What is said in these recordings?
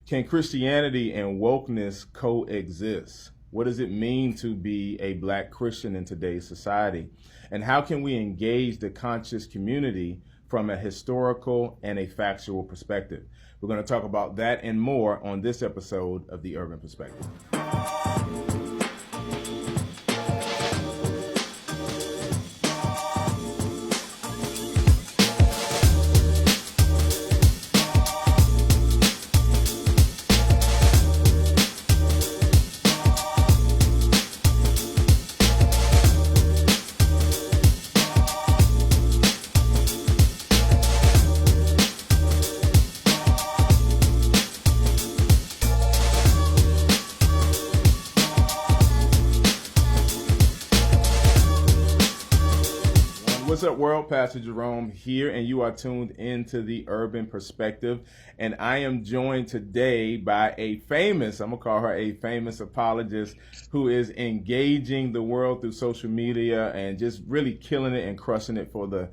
Can Christianity and wokeness coexist? What does it mean to be a Black Christian in today's society? And how can we engage the conscious community from a historical and a factual perspective? We're going to talk about that and more on this episode of The Urban Perspective. What's up, world? Pastor Jerome here, and you are tuned into The Urban Perspective. And I am joined today by a famous, I'm going to call her a famous apologist who is engaging the world through social media and just really killing it and crushing it for the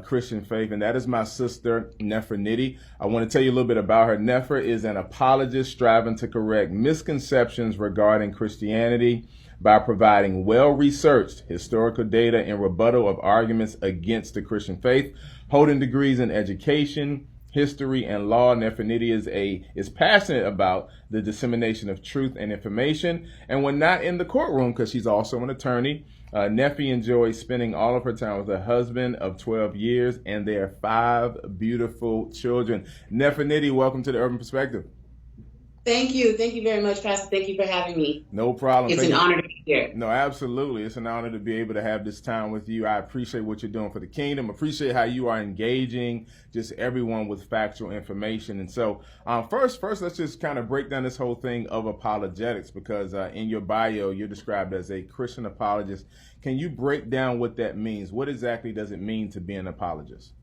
Christian faith. And that is my sister, Nitti. I want to tell you a little bit about her. Nephron is an apologist striving to correct misconceptions regarding Christianity by providing well-researched historical data in rebuttal of arguments against the Christian faith. Holding degrees in education, history, and law, Nephron is passionate about the dissemination of truth and information. And when not in the courtroom, because she's also an attorney, Nephron enjoys spending all of her time with her husband of 12 years and their 5 beautiful children. Nephron, welcome to The Urban Perspective. Thank you. Thank you very much, Pastor. Thank you for having me. No problem. It's an honor to be here. No, absolutely. It's an honor to be able to have this time with you. I appreciate what you're doing for the kingdom. Appreciate how you are engaging just everyone with factual information. And so first, let's just kind of break down this whole thing of apologetics, because in your bio, you're described as a Christian apologist. Can you break down what that means? What exactly does it mean to be an apologist?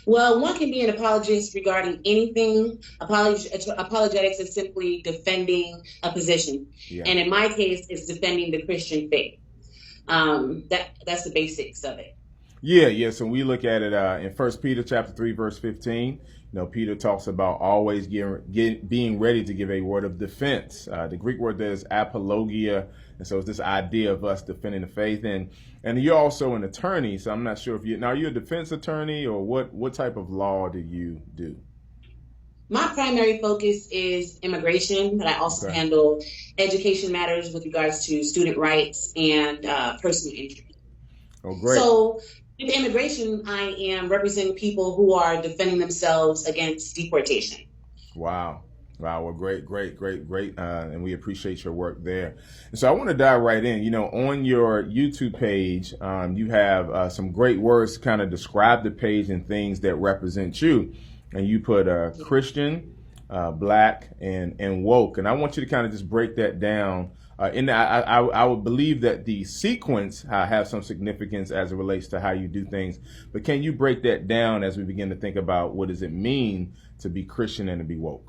Well, one can be an apologist regarding anything. Apologetics is simply defending a position. Yeah. And in my case, it's defending the Christian faith. That's the basics of it. Yeah. So we look at it in 1 Peter chapter 3, verse 15. Peter talks about always being ready to give a word of defense. The Greek word there is apologia. And so it's this idea of us defending the faith. And you're also an attorney. So I'm not sure if are you a defense attorney, or what type of law do you do? My primary focus is immigration, but I also handle education matters with regards to student rights and personal injury. Oh, great. So in immigration, I am representing people who are defending themselves against deportation. Wow. Well, great. And we appreciate your work there. And so I want to dive right in. On your YouTube page, you have some great words to kind of describe the page and things that represent you. And you put Christian, Black, and woke. And I want you to kind of just break that down. I would believe that the sequence have some significance as it relates to how you do things. But can you break that down as we begin to think about what does it mean to be Christian and to be woke?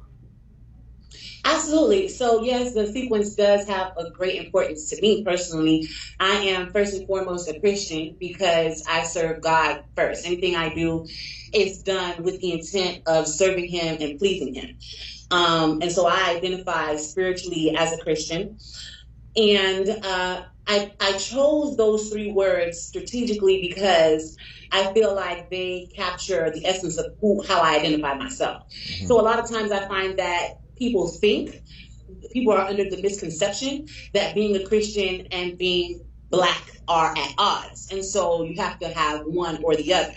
Absolutely. So yes, the sequence does have a great importance to me personally. I am first and foremost a Christian because I serve God first. Anything I do is done with the intent of serving Him and pleasing Him. And so I identify spiritually as a Christian. And I chose those 3 words strategically because I feel like they capture the essence of how I identify myself. Mm-hmm. So a lot of times I find that people are under the misconception that being a Christian and being Black are at odds. And so you have to have one or the other.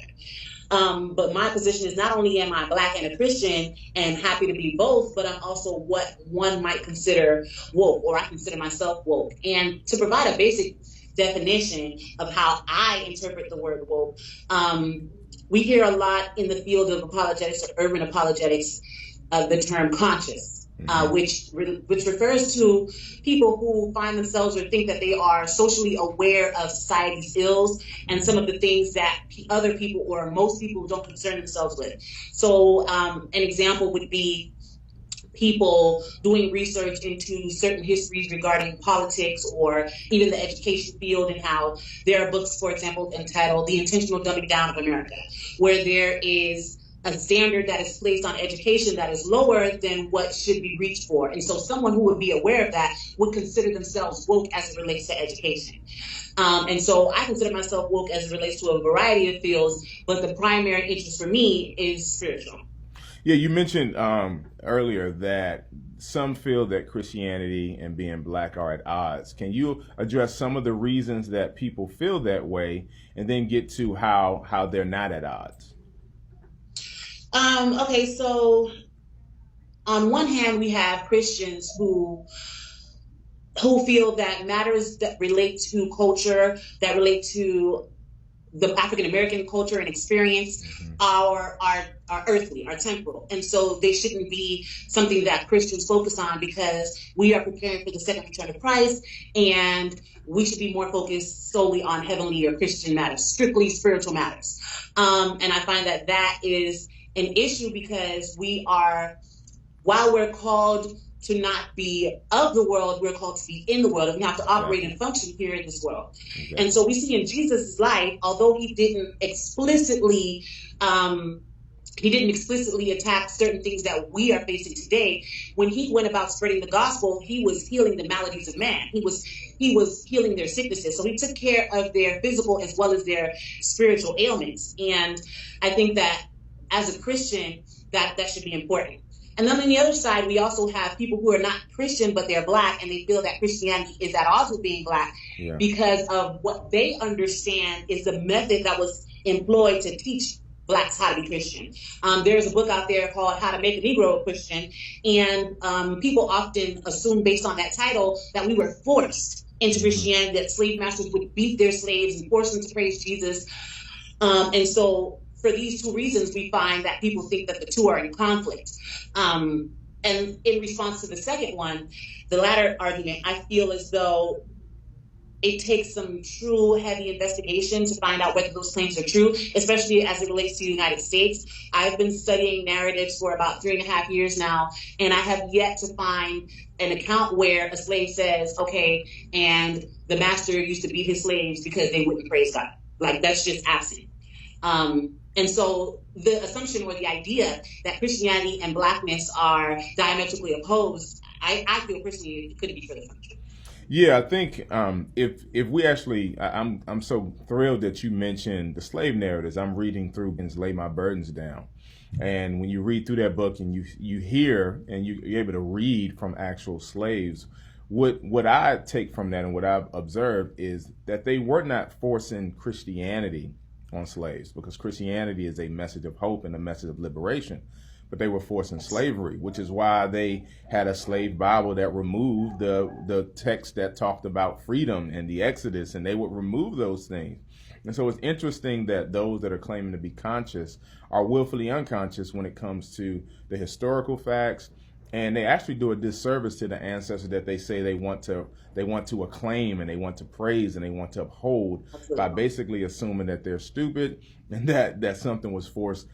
But my position is not only am I Black and a Christian and happy to be both, but I'm also what one might consider woke, or I consider myself woke. And to provide a basic definition of how I interpret the word woke, we hear a lot in the field of apologetics or urban apologetics the term conscious, which refers to people who find themselves or think that they are socially aware of society's ills and some of the things that other people or most people don't concern themselves with. So an example would be people doing research into certain histories regarding politics or even the education field, and how there are books, for example, entitled The Intentional Dumbing Down of America, where there is a standard that is placed on education that is lower than what should be reached for. And so someone who would be aware of that would consider themselves woke as it relates to education. And so I consider myself woke as it relates to a variety of fields, but the primary interest for me is spiritual. Yeah, you mentioned earlier that some feel that Christianity and being black are at odds. Can you address some of the reasons that people feel that way, and then get to how they're not at odds? Okay, so on one hand, we have Christians who feel that matters that relate to culture, that relate to the African American culture and experience are earthly, are temporal. And so they shouldn't be something that Christians focus on, because we are preparing for the second return of Christ, and we should be more focused solely on heavenly or Christian matters, strictly spiritual matters. And I find that that is an issue, because we are, while we're called to not be of the world, we're called to be in the world, and we have to operate and function here in this world. Okay. And so we see in Jesus' life, although he didn't explicitly attack certain things that we are facing today, when he went about spreading the gospel, he was healing the maladies of man. He was healing their sicknesses. So he took care of their physical as well as their spiritual ailments. And I think that as a Christian, that should be important. And then on the other side, we also have people who are not Christian, but they're black, and they feel that Christianity is at odds with being black because of what they understand is the method that was employed to teach blacks how to be Christian. There's a book out there called How to Make a Negro a Christian, and people often assume based on that title that we were forced into Christianity, that slave masters would beat their slaves and force them to praise Jesus. And so for these two reasons, we find that people think that the two are in conflict. And in response to the second one, the latter argument, I feel as though it takes some true heavy investigation to find out whether those claims are true, especially as it relates to the United States. I've been studying narratives for about 3.5 years now, and I have yet to find an account where a slave says, okay, and the master used to beat his slaves because they wouldn't praise God. Like, that's just absent. And so the assumption or the idea that Christianity and blackness are diametrically opposed, I feel personally it could be for the future. Yeah, I think if we actually, I'm so thrilled that you mentioned the slave narratives. I'm reading through and Lay My Burdens Down, and when you read through that book and you hear and you're able to read from actual slaves, what I take from that and what I've observed is that they were not forcing Christianity on slaves, because Christianity is a message of hope and a message of liberation, but they were forcing slavery, which is why they had a slave Bible that removed the text that talked about freedom and the Exodus, and they would remove those things. And so it's interesting that those that are claiming to be conscious are willfully unconscious when it comes to the historical facts, and they actually do a disservice to the ancestors that they say they want to acclaim and they want to praise and they want to uphold. Absolutely. By basically assuming that they're stupid and that something was forced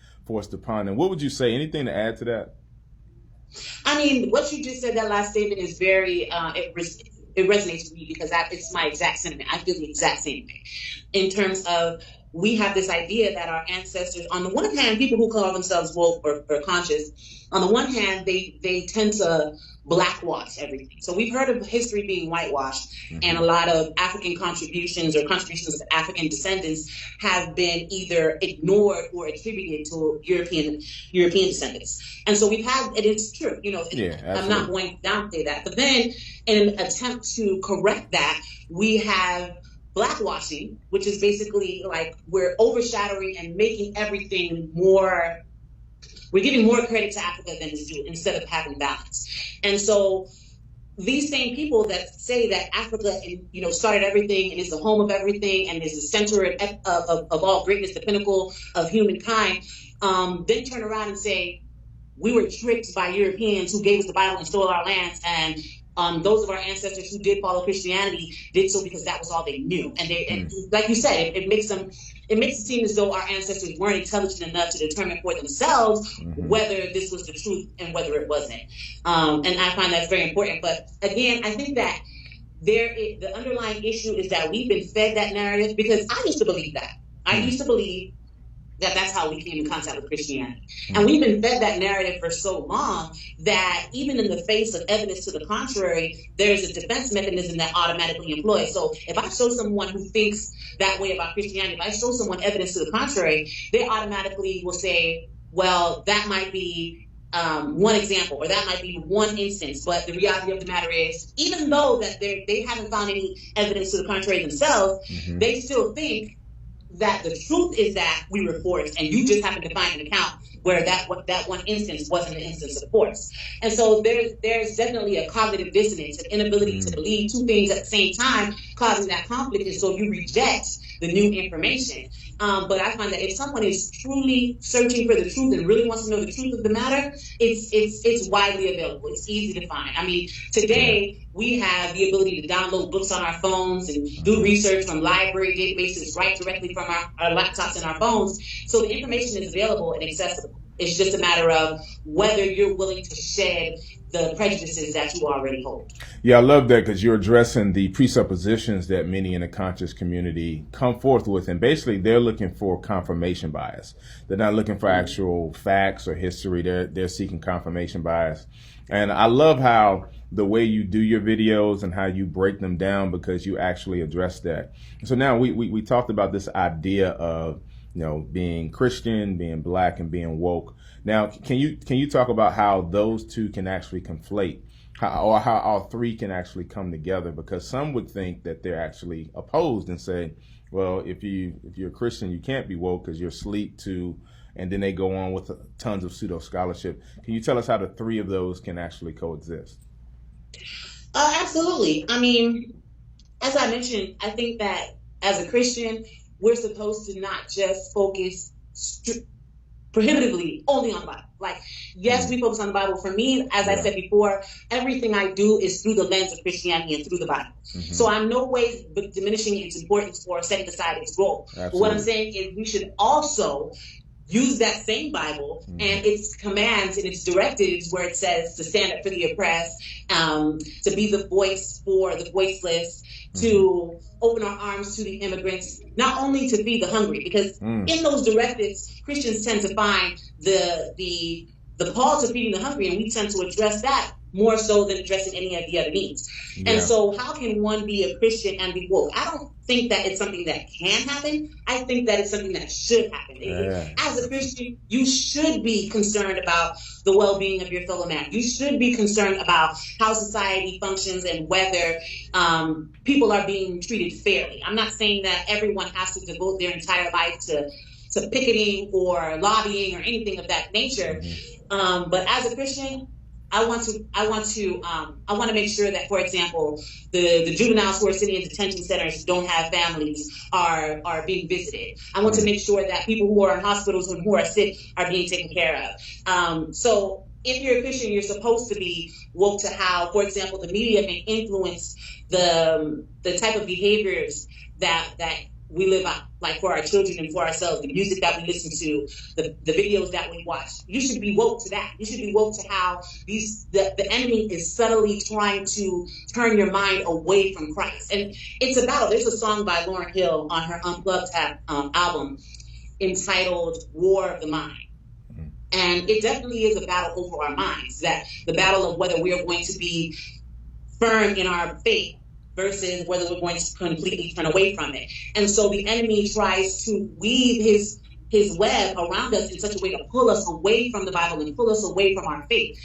upon them. What would you say? Anything to add to that? I mean, what you just said, that last statement is very it resonates with me, because it's my exact sentiment. I feel the exact same thing in terms of, we have this idea that our ancestors, on the one hand, people who call themselves woke or conscious, on the one hand, they tend to blackwash everything. So we've heard of history being whitewashed, and a lot of African contributions or contributions to African descendants have been either ignored or attributed to European descendants. And so we've had, and it's true, I'm not going to downplay that. But then in an attempt to correct that, we have blackwashing, which is basically like we're overshadowing and making everything more, we're giving more credit to Africa than is due, instead of having balance. And so these same people that say that Africa, started everything and is the home of everything and is the center of all greatness, the pinnacle of humankind, then turn around and say, we were tricked by Europeans who gave us the Bible and stole our lands, and those of our ancestors who did follow Christianity did so because that was all they knew. And and like you said, it makes it seem as though our ancestors weren't intelligent enough to determine for themselves whether this was the truth and whether it wasn't. And I find that's very important. But again, I think that the underlying issue is that we've been fed that narrative, because I used to believe that. I used to believe that's how we came in contact with Christianity. And we've been fed that narrative for so long that even in the face of evidence to the contrary, there's a defense mechanism that automatically employs. So if I show someone who thinks that way about Christianity, if I show someone evidence to the contrary, they automatically will say, well, that might be one example, or that might be one instance. But the reality of the matter is, even though that they haven't found any evidence to the contrary themselves, they still think that the truth is that we were forced, and you just happen to find an account where that one instance wasn't an instance of force. And so there's definitely a cognitive dissonance, an inability to believe two things at the same time, causing that conflict. And so you reject the new information. But I find that if someone is truly searching for the truth and really wants to know the truth of the matter, it's widely available. It's easy to find. I mean, today we have the ability to download books on our phones and do research from library databases right directly from our laptops and our phones. So the information is available and accessible. It's just a matter of whether you're willing to shed the prejudices that you already hold. Yeah, I love that, because you're addressing the presuppositions that many in the conscious community come forth with. And basically, they're looking for confirmation bias. They're not looking for actual facts or history. They're seeking confirmation bias. And I love how the way you do your videos and how you break them down, because you actually address that. So now we talked about this idea of, you know, being Christian, being black, and being woke. Now, can you talk about how those two can actually conflate, or how all three can actually come together? Because some would think that they're actually opposed and say, well, if you're a Christian, you can't be woke because you're asleep to, and then they go on with tons of pseudo scholarship. Can you tell us how the three of those can actually coexist? Absolutely. I mean, as I mentioned, I think that as a Christian, we're supposed to not just focus prohibitively only on the Bible. Like, yes, we focus on the Bible. For me, as I said before, everything I do is through the lens of Christianity and through the Bible. So I'm no way diminishing its importance or setting aside its role. But what I'm saying is we should also use that same Bible and its commands and its directives, where it says to stand up for the oppressed, to be the voice for the voiceless, to open our arms to the immigrants, not only to feed the hungry, because in those directives, Christians tend to find the call to feeding the hungry, and we tend to address that more so than addressing any of the other needs. And so how can one be a Christian and be woke? I don't think that it's something that can happen. I think that it's something that should happen. As a Christian, you should be concerned about the well-being of your fellow man. You should be concerned about how society functions and whether people are being treated fairly. I'm not saying that everyone has to devote their entire life to picketing or lobbying or anything of that nature. But as a Christian, I want to make sure that, for example, the juveniles who are sitting in detention centers don't have families are being visited. I want to make sure that people who are in hospitals and who are sick are being taken care of. So if you're a Christian, you're supposed to be woke to how, for example, the media may influence the type of behaviors that we live out, like for our children and for ourselves, the music that we listen to, the videos that we watch. You should be woke to that. You should be woke to how the enemy is subtly trying to turn your mind away from Christ. And it's a battle. There's a song by Lauryn Hill on her Unplugged album entitled War of the Mind. And it definitely is a battle over our minds, that the battle of whether we are going to be firm in our faith versus whether we're going to completely turn away from it. And so the enemy tries to weave his web around us in such a way to pull us away from the Bible and pull us away from our faith.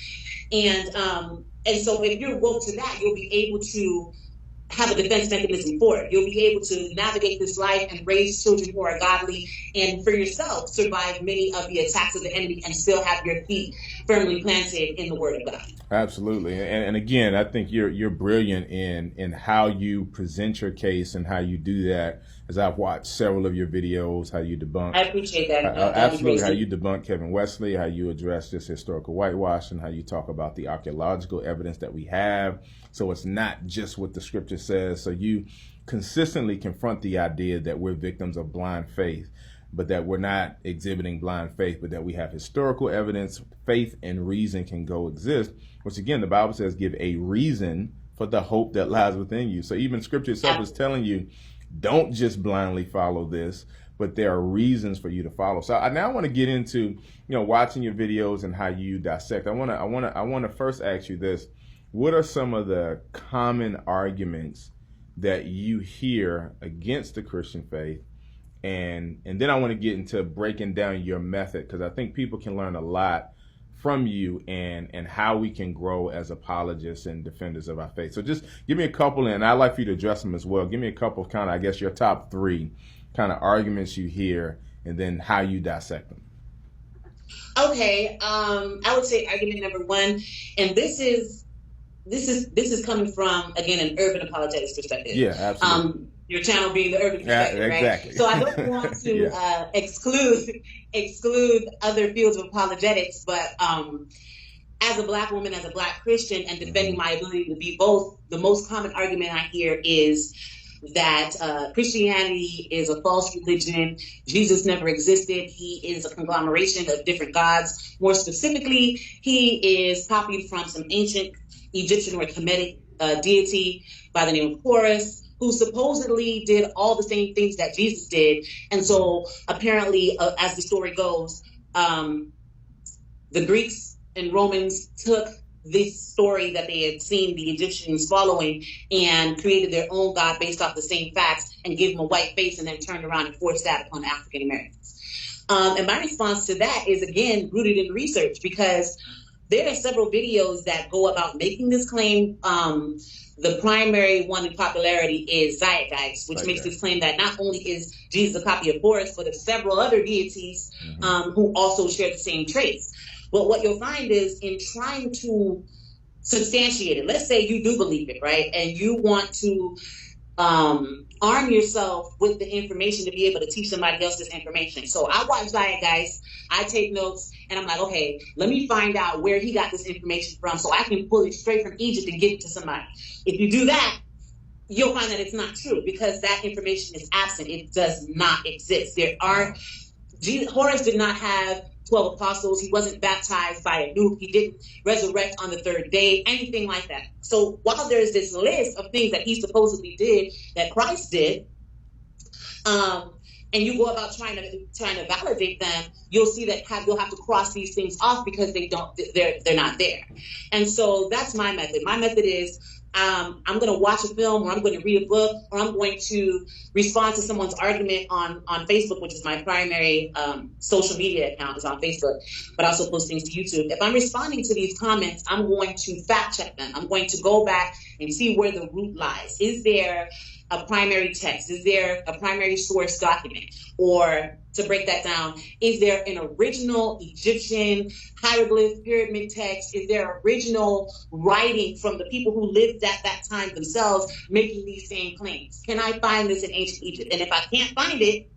And so if you're woke to that, you'll be able to have a defense mechanism for it. You'll be able to navigate this life and raise children who are godly, and for yourself survive many of the attacks of the enemy and still have your feet firmly planted in the Word of God. Absolutely. And again, I think you're brilliant in how you present your case and how you do that. As I've watched several of your videos, how you debunk. I appreciate that. Absolutely. How you debunk Kevin Wesley, how you address this historical whitewashing, how you talk about the archaeological evidence that we have. So it's not just what the scripture says. So you consistently confront the idea that we're victims of blind faith, but that we're not exhibiting blind faith, but that we have historical evidence. Faith and reason can coexist, which again, the Bible says give a reason for the hope that lies within you. So even scripture itself is telling you, don't just blindly follow this, but there are reasons for you to follow. So I now want to get into, watching your videos and how you dissect. I want to first ask you this. What are some of the common arguments that you hear against the Christian faith? And then I want to get into breaking down your method, because I think people can learn a lot from you and how we can grow as apologists and defenders of our faith. So just give me a couple, and I'd like for you to address them as well. Give me a couple of kind of, I guess, your top 3 kind of arguments you hear, and then how you dissect them. Okay, I would say argument number 1, and this is coming from, again, an urban apologetics perspective. Yeah, absolutely. Your channel being the urban perspective, yeah, exactly. Right? So I don't want to exclude other fields of apologetics, but as a Black woman, as a Black Christian, and defending my ability to be both, the most common argument I hear is that Christianity is a false religion. Jesus never existed. He is a conglomeration of different gods. More specifically, he is copied from some ancient Egyptian or Kemetic deity by the name of Horus, who supposedly did all the same things that Jesus did. And so apparently, as the story goes, the Greeks and Romans took this story that they had seen the Egyptians following and created their own God based off the same facts and gave them a white face, and then turned around and forced that upon African Americans. And my response to that is, again, rooted in research, because there are several videos that go about making this claim. The primary one in popularity is Zeitgeist, which makes this claim that not only is Jesus a copy of Horus, but of several other deities who also share the same traits. But what you'll find is, in trying to substantiate it, let's say you do believe it, right? And you want to arm yourself with the information to be able to teach somebody else this information. So I watch Zeitgeist, I take notes, and I'm like, okay, let me find out where he got this information from so I can pull it straight from Egypt and give it to somebody. If you do that, you'll find that it's not true, because that information is absent. It does not exist. Horus did not have 12 apostles. He wasn't baptized by a nuke. He didn't resurrect on the 3rd day, anything like that. So while there's this list of things that he supposedly did that Christ did, and you go about trying to validate them, you'll see that you'll have to cross these things off because they're not there. And so that's my method. My method is, I'm going to watch a film, or I'm going to read a book, or I'm going to respond to someone's argument on Facebook, which is my primary social media account, is on Facebook, but I also post things to YouTube. If I'm responding to these comments, I'm going to fact check them. I'm going to go back and see where the root lies. Is there a primary text? Is there a primary source document? Or, to break that down, is there an original Egyptian hieroglyph pyramid text? Is there original writing from the people who lived at that time themselves making these same claims? Can I find this in ancient Egypt? And if I can't find it,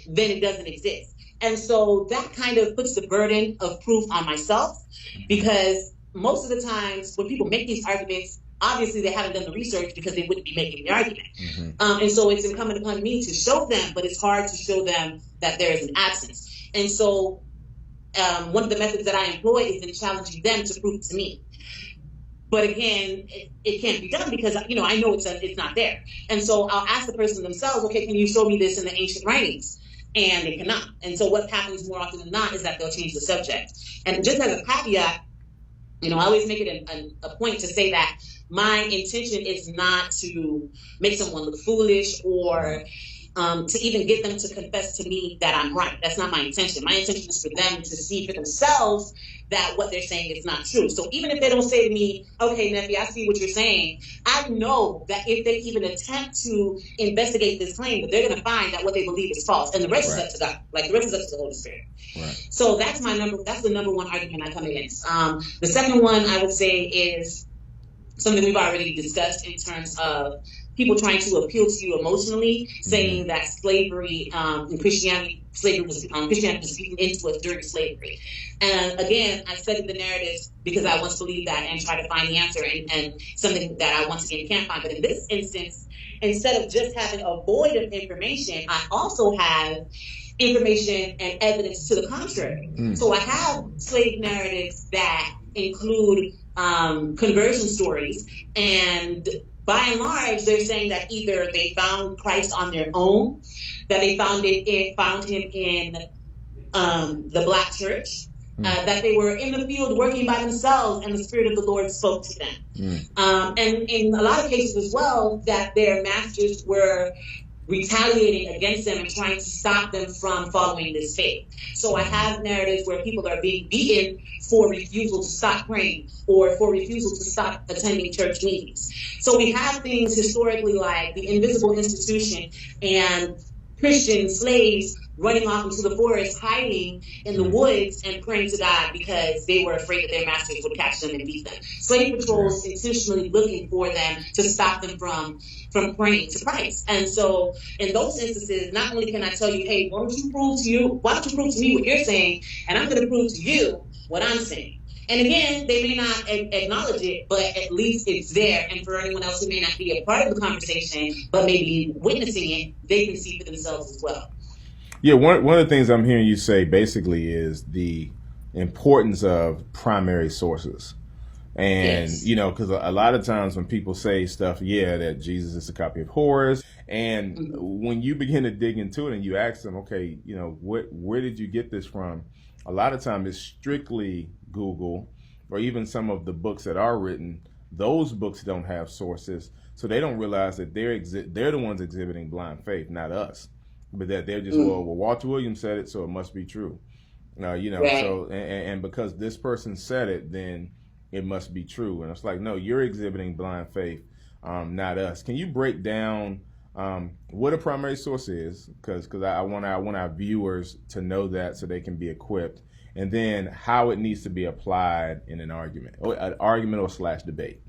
then it doesn't exist. And so that kind of puts the burden of proof on myself, because most of the times when people make these arguments, obviously they haven't done the research, because they wouldn't be making the argument. And so it's incumbent upon me to show them, but it's hard to show them that there is an absence. And so one of the methods that I employ is in challenging them to prove it to me. But again, it can't be done because, I know it's not there. And so I'll ask the person themselves, okay, can you show me this in the ancient writings? And they cannot. And so what happens more often than not is that they'll change the subject. And just as a caveat, I always make it a point to say that my intention is not to make someone look foolish or to even get them to confess to me that I'm right. That's not my intention. My intention is for them to see for themselves that what they're saying is not true. So even if they don't say to me, okay, Nephron, I see what you're saying, I know that if they even attempt to investigate this claim, that they're going to find that what they believe is false. And the rest is up to God. Like, the rest is up to the Holy Spirit. Right. So that's the number one argument I come against. The second one I would say is something we've already discussed in terms of people trying to appeal to you emotionally, saying that slavery in Christianity, Christianity was beaten into us during slavery. And again, I studied the narratives because I once believed that and try to find the answer, and something that I once again can't find. But in this instance, instead of just having a void of information, I also have information and evidence to the contrary. So I have slave narratives that include conversion stories and by and large, they're saying that either they found Christ on their own, that they found him in the Black church, that they were in the field working by themselves, and the Spirit of the Lord spoke to them. And in a lot of cases as well, that their masters were retaliating against them and trying to stop them from following this faith. So I have narratives where people are being beaten for refusal to stop praying or for refusal to stop attending church meetings. So we have things historically like the invisible institution and Christian slaves running off into the forest, hiding in the woods and praying to God because they were afraid that their masters would catch them and beat them. Slave patrols intentionally looking for them to stop them from praying to Christ. And so in those instances, not only can I tell you, hey, why don't you prove to me what you're saying, and I'm going to prove to you what I'm saying. And again, they may not acknowledge it, but at least it's there. And for anyone else who may not be a part of the conversation, but maybe witnessing it, they can see for themselves as well. Yeah, one of the things I'm hearing you say basically is the importance of primary sources. And, Yes. you know, because a lot of times when people say stuff, that Jesus is a copy of Horus, and when you begin to dig into it and you ask them, okay, you know, where did you get this from? A lot of times it's strictly Google, or even some of the books that are written. Those books don't have sources, so they don't realize that they're the ones exhibiting blind faith, not us. But that they're just, well, Walter Williams said it, so it must be true. You know, Right. so and because this person said it, then it must be true. And it's like, no, you're exhibiting blind faith, not us. Can you break down what a primary source is? Because I want our viewers to know that so they can be equipped, and then how it needs to be applied in an argument or / debate.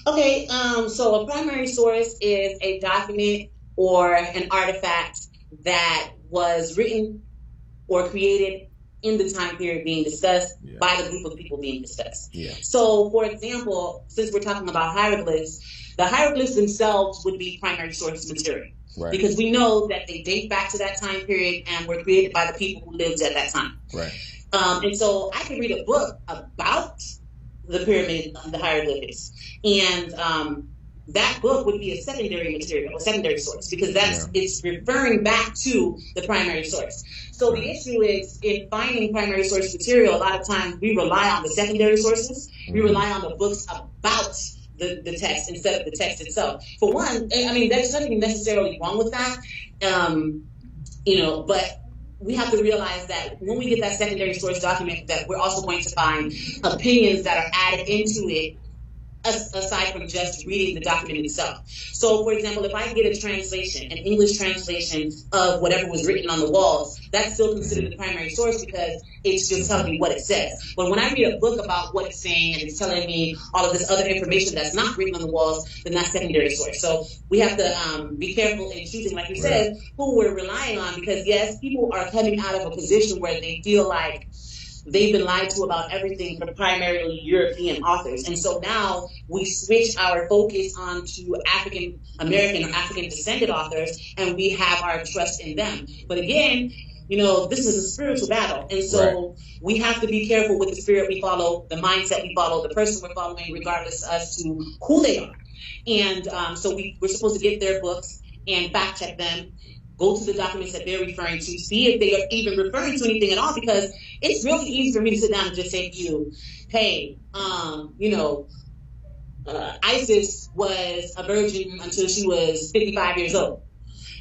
Okay, so a primary source is a document or an artifact that was written or created in the time period being discussed by the group of people being discussed. Yeah. So, for example, since we're talking about hieroglyphs, the hieroglyphs themselves would be primary source material. Right. Because we know that they date back to that time period and were created by the people who lived at that time. Right. And so I could read a book about the pyramid, the hieroglyphics, and that book would be a secondary material, a secondary source, because it's referring back to the primary source. So the issue is in finding primary source material, a lot of times we rely on the secondary sources. We rely on the books about the text instead of the text itself. For one, I mean, there's nothing necessarily wrong with that, you know, but we have to realize that when we get that secondary source document, that we're also going to find opinions that are added into it, aside from just reading the document itself. So, for example, if I get a translation, an English translation of whatever was written on the walls, that's still considered the primary source because it's just telling me what it says. But when I read a book about what it's saying and it's telling me all of this other information that's not written on the walls, then that's secondary source. So we have to be careful in choosing, like you said, who we're relying on, because yes, people are coming out of a position where they feel like they've been lied to about everything from primarily European authors. And so now we switch our focus onto African American or African descended authors, and we have our trust in them. But again, you know, this is a spiritual battle. And so we have to be careful with the spirit we follow, the mindset we follow, the person we're following, regardless as to who they are. And so we're supposed to get their books and fact check them, go to the documents that they're referring to, see if they are even referring to anything at all, because it's really easy for me to sit down and just say to you, hey, you know, Isis was a virgin until she was 55 years old.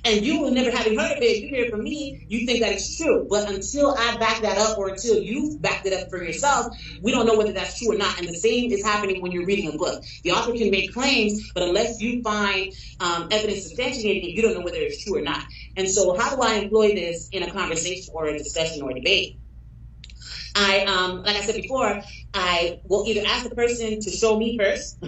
And you, never having heard of it, you hear it from me, you think that it's true. But until I back that up, or until you've backed it up for yourself, we don't know whether that's true or not. And the same is happening when you're reading a book. The author can make claims, but unless you find evidence substantiating it, you don't know whether it's true or not. And so how do I employ this in a conversation or a discussion or a debate? Like I said before, I will either ask the person to show me first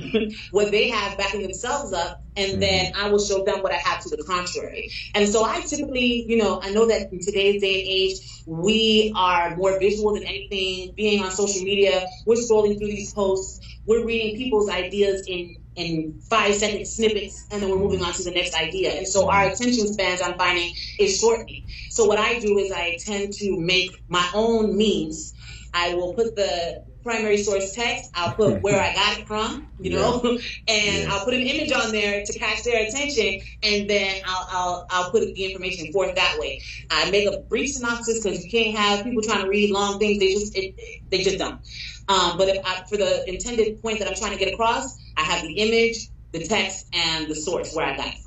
what they have backing themselves up, and then I will show them what I have to the contrary. And so I typically, you know, I know that in today's day and age, we are more visual than anything. Being on social media, we're scrolling through these posts, we're reading people's ideas in 5-second snippets, and then we're moving on to the next idea. And so our attention spans, I'm finding, is shortening. So what I do is I tend to make my own memes. I will put the primary source text. I'll put where I got it from, you know, and I'll put an image on there to catch their attention, and then I'll put the information forth that way. I make a brief synopsis because you can't have people trying to read long things. They just don't. But for the intended point that I'm trying to get across, I have the image, the text, and the source where I got it,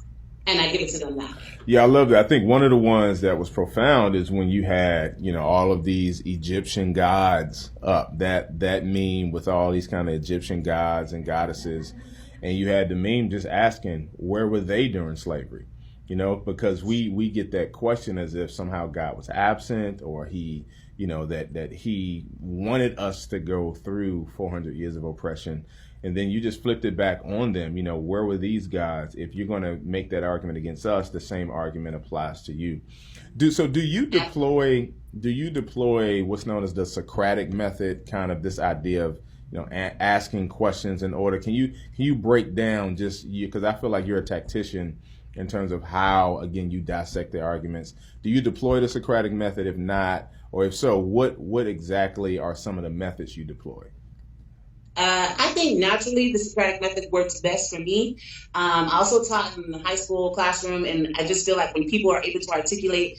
and I give it to them now. Yeah, I love that. I think one of the ones that was profound is when you had, you know, all of these Egyptian gods up, that meme with all these kind of Egyptian gods and goddesses, and you had the meme just asking, where were they during slavery? You know, because we get that question as if somehow God was absent, or he, you know, that he wanted us to go through 400 years of oppression. And then you just flipped it back on them. You know, where were these gods? If you're going to make that argument against us, the same argument applies to you. Do you deploy what's known as the Socratic Method, kind of this idea of, you know, asking questions in order? Can you break down just, because I feel like you're a tactician in terms of how, again, you dissect the arguments. Do you deploy the Socratic Method? If not, or if so, what exactly are some of the methods you deploy? I think naturally the Socratic Method works best for me. I also taught in the high school classroom, and I just feel like when people are able to articulate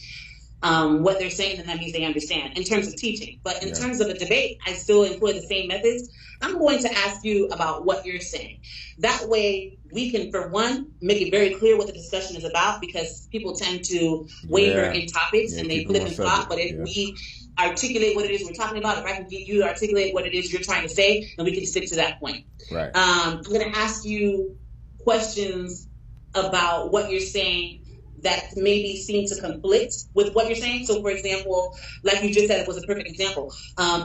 what they're saying, then that means they understand in terms of teaching. But in terms of a debate, I still employ the same methods. I'm going to ask you about what you're saying. That way we can, for one, make it very clear what the discussion is about, because people tend to waver in topics and they flip and flop. But if we articulate what it is we're talking about, if I can get you to articulate what it is you're trying to say, then we can stick to that point. Right. I'm going to ask you questions about what you're saying that maybe seem to conflict with what you're saying. So, for example, like you just said, it was a perfect example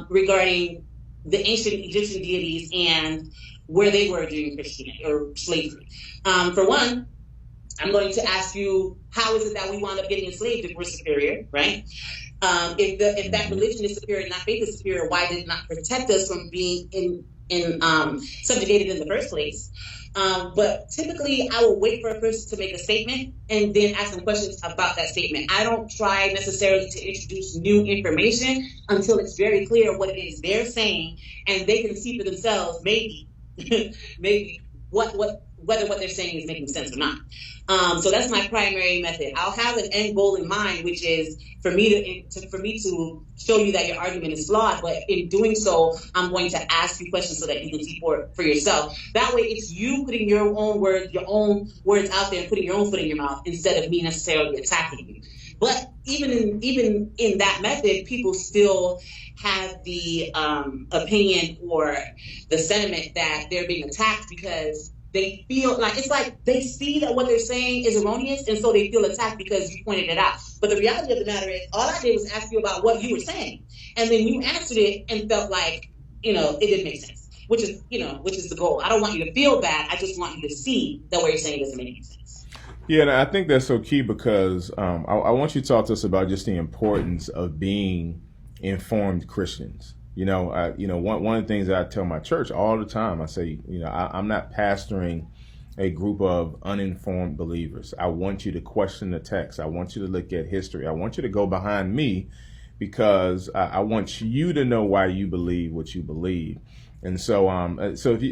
regarding the ancient Egyptian deities and where they were during Christianity or slavery. For one, I'm going to ask you, how is it that we wound up getting enslaved if we're superior, right? If that religion is superior and that faith is superior, why did it not protect us from being subjugated in the first place? But typically, I will wait for a person to make a statement and then ask them questions about that statement. I don't try necessarily to introduce new information until it's very clear what it is they're saying, and they can see for themselves maybe whether what they're saying is making sense or not. So that's my primary method. I'll have an end goal in mind, which is for me to show you that your argument is flawed. But in doing so, I'm going to ask you questions so that you can see for yourself. That way, it's you putting your own words out there and putting your own foot in your mouth instead of me necessarily attacking you. But even in that method, people still have the opinion or the sentiment that they're being attacked because they feel like it's like they see that what they're saying is erroneous, and so they feel attacked because you pointed it out. But the reality of the matter is, all I did was ask you about what you were saying, and then you answered it and felt like, it didn't make sense, which is the goal. I don't want you to feel bad. I just want you to see that what you're saying doesn't make any sense. Yeah, and I think that's so key because I want you to talk to us about just the importance of being informed Christians. One of the things that I tell my church all the time, I say, I'm not pastoring a group of uninformed believers. I want you to question the text. I want you to look at history. I want you to go behind me because I want you to know why you believe what you believe. And so,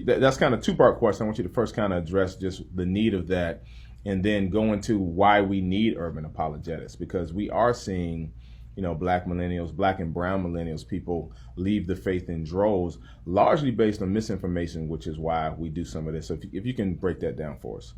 that's kind of a two-part question. I want you to first kind of address just the need of that, and then go into why we need urban apologetics, because we are seeing Black millennials, Black and brown millennials, people leave the faith in droves, largely based on misinformation, which is why we do some of this. So if you can break that down for us.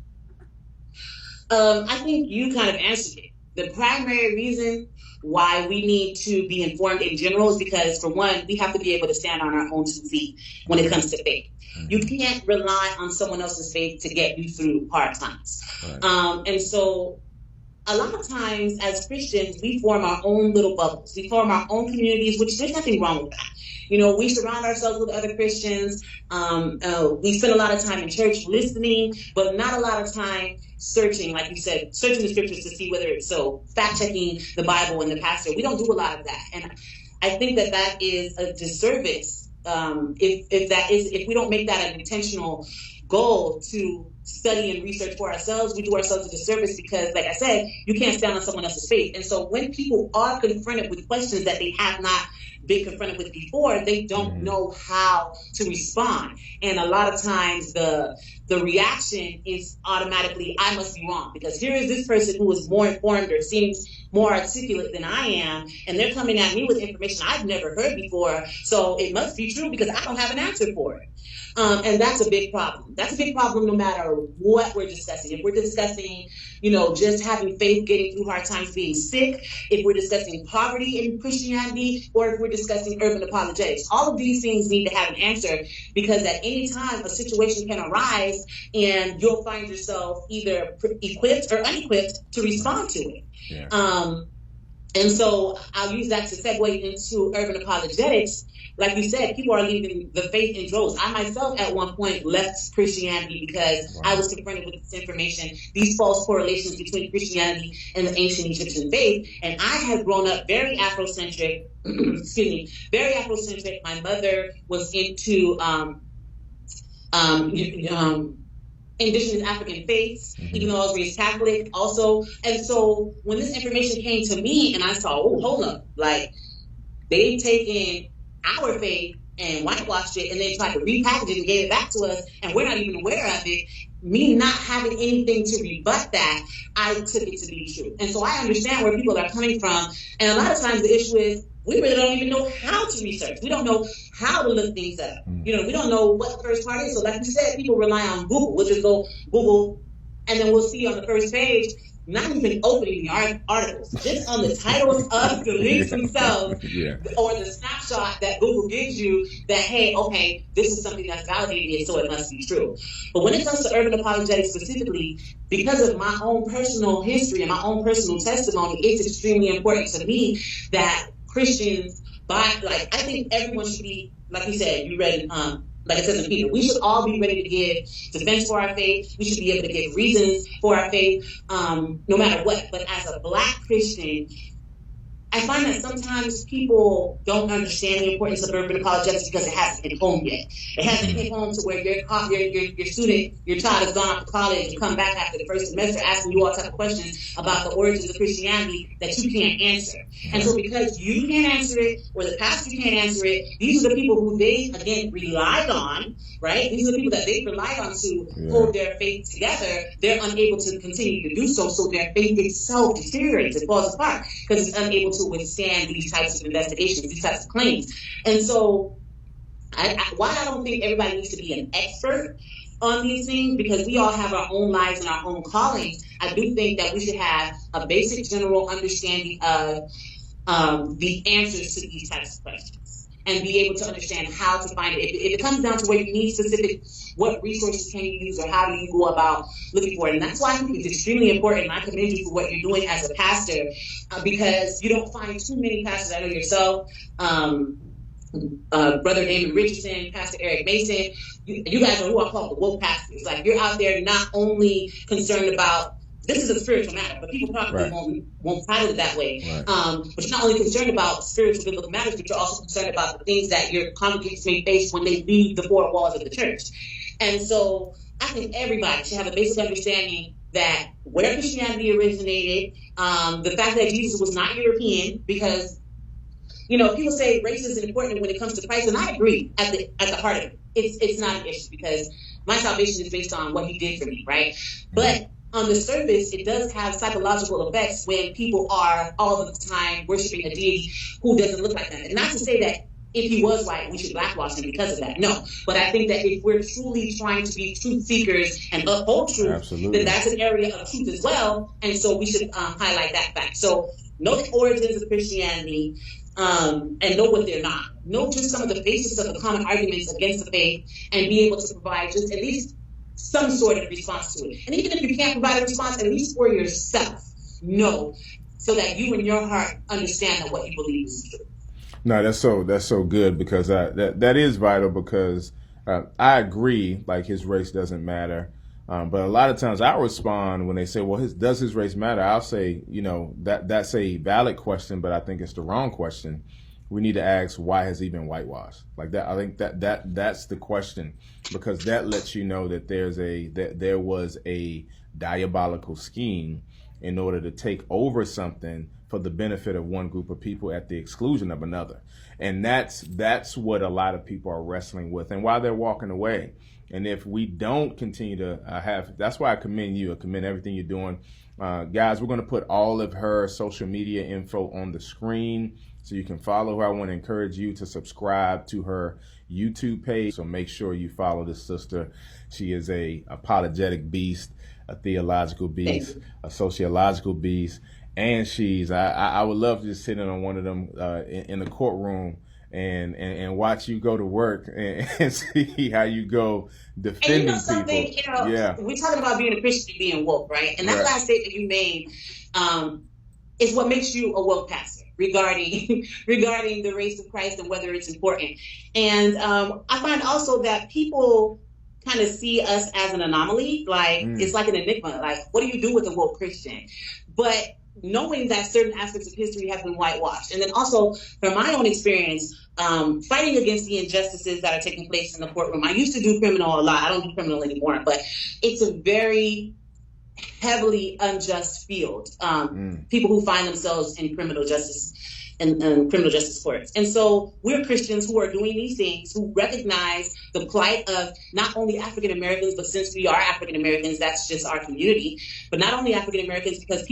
I think you kind of answered it. The primary reason why we need to be informed in general is because, for one, we have to be able to stand on our own 2 feet when it comes to faith. You can't rely on someone else's faith to get you through hard times. Right. And so a lot of times as Christians, we form our own little bubbles. We form our own communities, which there's nothing wrong with that. We surround ourselves with other Christians. We spend a lot of time in church listening, but not a lot of time searching, like you said, searching the scriptures to see whether it's so, fact-checking the Bible and the pastor. We don't do a lot of that. And I think that is a disservice if we don't make that an intentional goal to study and research for ourselves, we do ourselves a disservice because, like I said, you can't stand on someone else's faith. And so when people are confronted with questions that they have not been confronted with before, they don't know how to respond. And a lot of times the reaction is automatically, I must be wrong, because here is this person who is more informed or seems more articulate than I am, and they're coming at me with information I've never heard before, so it must be true because I don't have an answer for it. And that's a big problem. That's a big problem no matter what we're discussing. If we're discussing, just having faith, getting through hard times, being sick, if we're discussing poverty in Christianity, or if we're discussing urban apologetics, all of these things need to have an answer, because at any time a situation can arise and you'll find yourself either equipped or unequipped to respond to it. Yeah. And so I'll use that to segue into urban apologetics. Like you said, people are leaving the faith in droves. I myself at one point left Christianity because I was confronted with this information, these false correlations between Christianity and the ancient Egyptian faith. And I had grown up very Afrocentric, very Afrocentric. My mother was into indigenous African faiths, even though I was raised Catholic also. And so when this information came to me and I saw, oh, hold up, like they've taken our faith and whitewashed it and then tried to repackage it and gave it back to us, and we're not even aware of it. Me not having anything to rebut that, I took it to be true. And so I understand where people are coming from. And a lot of times the issue is we really don't even know how to research. We don't know how to look things up. We don't know what the first part is. So like you said, people rely on Google. We'll just go Google, and then we'll see on the first page, not even opening the articles, just on the titles of the links themselves, or the snapshot that Google gives you that, hey, okay, this is something that's validated, so it must be true. But when it comes to urban apologetics specifically, because of my own personal history and my own personal testimony, it's extremely important to me that Christians, I think everyone should be, like you said, you read, like it says in Peter, we should all be ready to give defense for our faith. We should be able to give reasons for our faith, no matter what. But as a Black Christian, I find that sometimes people don't understand the importance of urban apologetics because it hasn't hit home yet. It hasn't hit home to where your student, your child has gone off to college and come back after the first semester asking you all type of questions about the origins of Christianity that you can't answer. And so because you can't answer it, or the pastor can't answer it, these are the people who they, again, relied on, right? These are the people that they relied on to hold their faith together. They're unable to continue to do so, so their faith itself deteriorates, it falls apart, because it's unable to withstand these types of investigations, these types of claims. And so while I don't think everybody needs to be an expert on these things, because we all have our own lives and our own callings, I do think that we should have a basic general understanding of the answers to these types of questions, and be able to understand how to find it. If it comes down to where you need specific, what resources can you use, or how do you go about looking for it? And that's why I think it's extremely important, and I commend you for what you're doing as a pastor, because you don't find too many pastors. I know yourself, Brother David Richardson, Pastor Eric Mason, you guys are who I call the woke pastors. Like, you're out there not only concerned about, this is a spiritual matter, but people probably won't title it that way. But you're not only concerned about spiritual biblical matters, but you're also concerned about the things that your congregants may face when they leave the four walls of the church. And so I think everybody should have a basic understanding that where Christianity originated, the fact that Jesus was not European, because people say race is important when it comes to Christ, and I agree at the heart of it. It's not an issue, because my salvation is based on what he did for me, right? But on the surface, it does have psychological effects when people are all the time worshiping a deity who doesn't look like them. And not to say that if he was white, we should blackwash him because of that. No. But I think that if we're truly trying to be truth seekers and uphold truth, then that's an area of truth as well. And so we should highlight that fact. So know the origins of Christianity, and know what they're not. Know just some of the basis of the common arguments against the faith, and be able to provide just at least some sort of response to it. And even if you can't provide a response, at least for yourself, know, so that you in your heart understand that what you believe is true. No, that's so good, because that is vital, because I agree, like, his race doesn't matter. But a lot of times I respond when they say, well, does his race matter? I'll say, that's a valid question, but I think it's the wrong question. we need to ask, why has he been whitewashed? Like that, I think that's the question, because that lets you know that there was a diabolical scheme in order to take over something for the benefit of one group of people at the exclusion of another. And that's what a lot of people are wrestling with, and why they're walking away. And if we don't continue to that's why I commend you. I commend everything you're doing. Guys, we're going to put all of her social media info on the screen so you can follow her. I want to encourage you to subscribe to her YouTube page. So make sure you follow this sister. She is a apologetic beast, a theological beast, a sociological beast. And I would love to just sit in on one of them in the courtroom and watch you go to work and see how you go defending people. Yeah, we're talking about being a Christian and being woke, right? And that last statement you made is what makes you a woke pastor regarding the race of Christ and whether it's important. And I find also that people kind of see us as an anomaly, like it's like an enigma. Like, what do you do with a woke Christian? But knowing that certain aspects of history have been whitewashed. And then also, from my own experience, fighting against the injustices that are taking place in the courtroom. I used to do criminal a lot. I don't do criminal anymore, but it's a very heavily unjust field. People who find themselves in criminal justice and criminal justice courts. And so we're Christians who are doing these things, who recognize the plight of not only African Americans, but since we are African Americans, that's just our community, but not only African Americans, because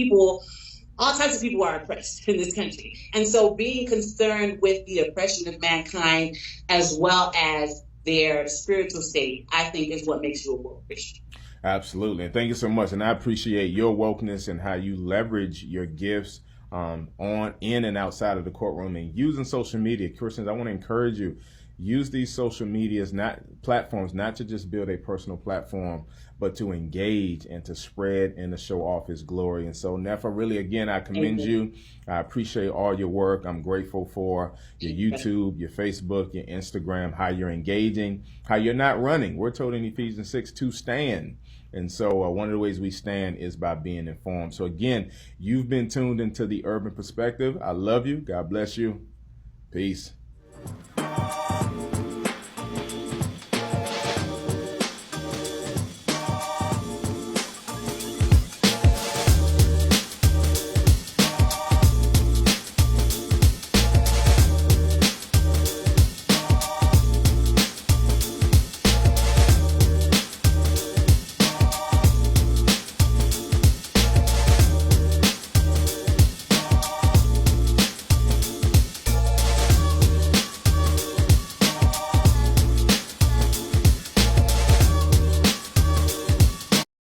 all types of people are oppressed in this country. And so being concerned with the oppression of mankind as well as their spiritual state, I think is what makes you a woke Christian. Absolutely. And thank you so much. And I appreciate your wokeness and how you leverage your gifts in and outside of the courtroom and using social media. Christians, I want to encourage you, use these social medias, platforms, not to just build a personal platform, but to engage and to spread and to show off his glory. And so, Nephron, really, again, I commend you. I appreciate all your work. I'm grateful for your YouTube, your Facebook, your Instagram, how you're engaging, how you're not running. We're told in Ephesians 6 to stand. And so one of the ways we stand is by being informed. So again, you've been tuned into the Urban Perspective. I love you. God bless you. Peace.